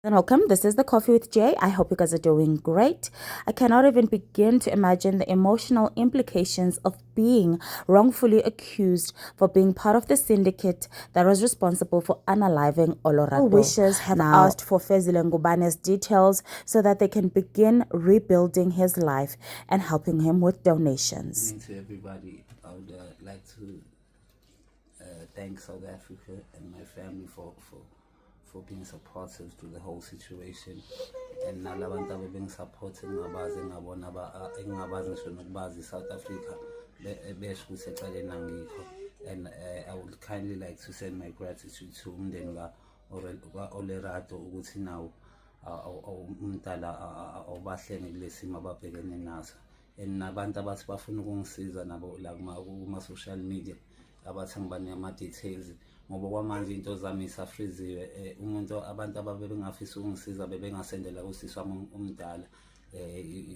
And welcome. This is the Coffee with Jay. I hope you guys are doing great. I cannot even begin to imagine the emotional implications of being wrongfully accused for being part of the syndicate that was responsible for unaliving Olorato. Wishers have asked for Fezile.Ngubane's details so that they can begin rebuilding his life and helping him with donations. To everybody, I would like to thank South Africa and my family for being supportive to the whole situation, and nalabantu abebengisupporte engabazi ngisho nokubazi South Africa besho ukuthi ecaleni angikho. And I would kindly like to send my gratitude to umndeni ka-Olorato ukuthi nawo umntala awubahlenge kule simo ababhekene naso, and nabantu abathi bafuna ukungisiza nabo la kuma-social media abathi ngibane ama-details ngoba kwamanje into zami isafriziwe. Abantu ababengafisa ukungisiza bebengasendela kusisi wami omdala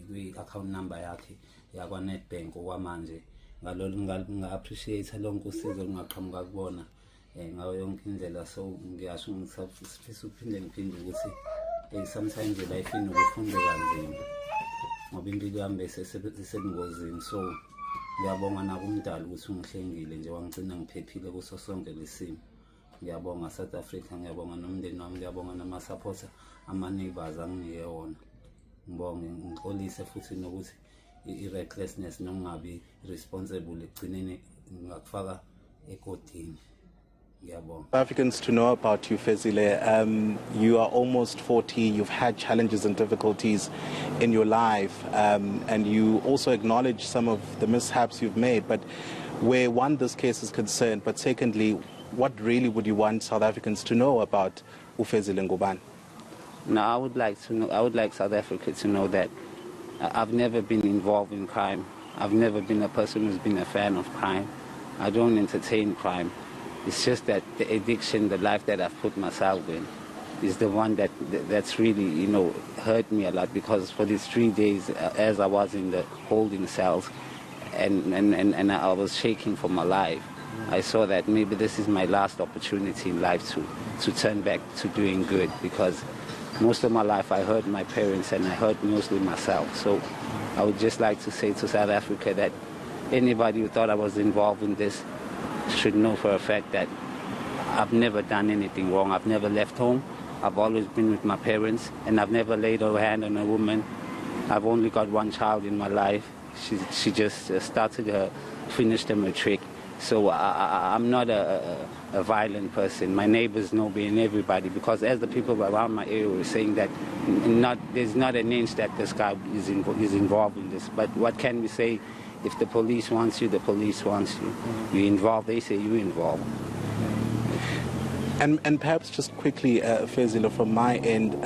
kwi-account number yakhe yakwa-Nedbank okwamanje. Ngalolu nga-appreciate lonke usizo lungaqhamuka kubona ngayo yonke indlela. So ngiyasho ngisafisa ukuphinde ngiphinde ukuthi sometimes life inokufunda kanzima ngoba impilo yami besebungozini. So ngiyabonga nakumdala ukuthi ungihlengile nje wangigcina ngiphephile kuso sonke lesimo. Ngiyabonga South Africa, ngiyabonga nomndeni wami, ngiyabonga nama-supporter ama-neighbors anginike wona. Ngibonge ngixolise futhi nokuthi i-recklessness nokungabi responsible ekugcineni ngakufaka ekodini. Africans to know about you, Fezile. You are almost 40. You've had challenges and difficulties in your life, and you also acknowledge some of the mishaps you've made. But where one, this case is concerned, but secondly, what really would you want South Africans to know about Fezile.Ngubane? No, I would like South Africa to know that I've never been involved in crime. I've never been a person who's been a fan of crime. I don't entertain crime. It's just that the addiction, the life that I've put myself in, is the one that's really, hurt me a lot. Because for these 3 days, as I was in the holding cells, and I was shaking for my life, I saw that maybe this is my last opportunity in life to turn back to doing good. Because most of my life I hurt my parents and I hurt mostly myself. So I would just like to say to South Africa that anybody who thought I was involved in this should know for a fact that I've never done anything wrong. I've never left home. I've always been with my parents, and I've never laid a hand on a woman. I've only got one child in my life. She just finished her matric. So I'm not a violent person. My neighbors know me and everybody, because as the people around my area were saying that there's not an inch that this guy is involved in this. But what can we say? If the police wants you, the police wants you. You're involved, they say you're involved. And perhaps just quickly, Fezile, from my end,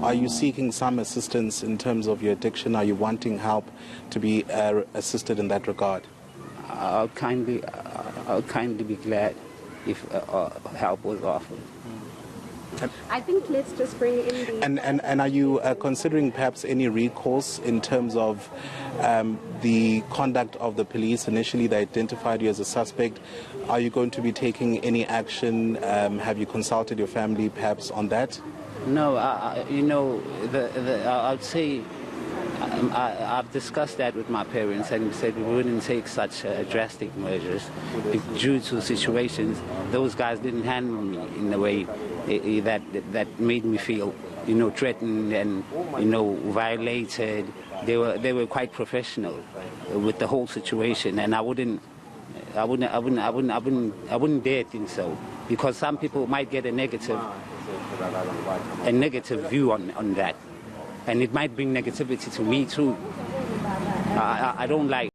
are you seeking some assistance in terms of your addiction? Are you wanting help to be assisted in that regard? I'll kindly be glad if help was offered. I think let's just bring in the... And are you considering perhaps any recourse in terms of the conduct of the police? Initially they identified you as a suspect. Are you going to be taking any action? Have you consulted your family perhaps on that? No, I'd say I've discussed that with my parents, and we said we wouldn't take such drastic measures due to situations. Those guys didn't handle me in a way that made me feel, threatened and, violated. They were quite professional with the whole situation, and I wouldn't dare think so, because some people might get a negative view on that. And it might bring negativity to me too. I don't like